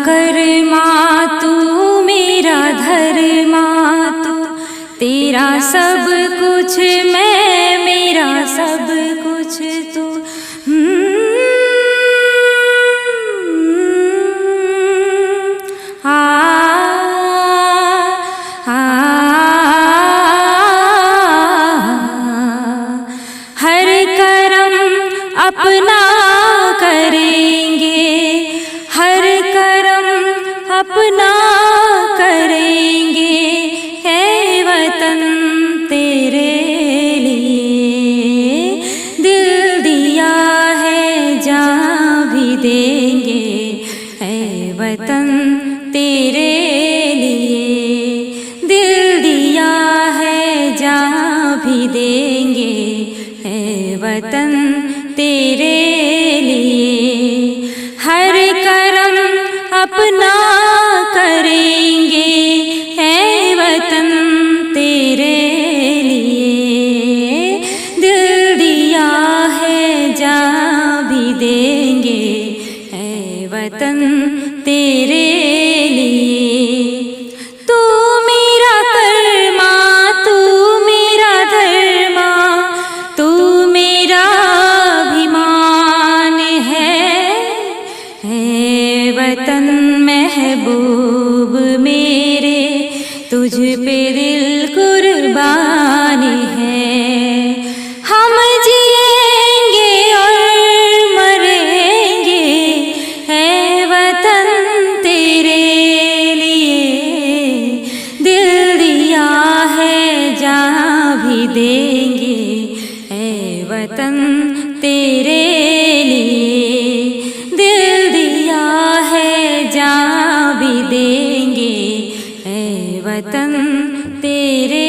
कर्मा तू मेरा धर्मा तू, तेरा सब कुछ मैं मेरा सब कुछ तू। हर करम अपना करेंगे, हर करम अपना करेंगे, है वतन तेरे लिए दिल दिया है जान भी देंगे, है वतन तेरे लिए दिल दिया है जान भी देंगे, है वतन तेरे लिए। हर करम अपना करेंगे, है वतन तेरे लिए दिल दिया है जान भी देंगे, है वतन तेरे लिए। तू मेरा कर्मा तू मेरा धर्मा, तू मेरा अभिमान है वतन महबूब मेरे, तुझ पे दिल कुर्बान है। हम जिएंगे और मरेंगे, है वतन तेरे लिए दिल दिया है जान भी देंगे, है वतन तेरे लिए दिल दिया है जान भी देंगे, है वतन तेरे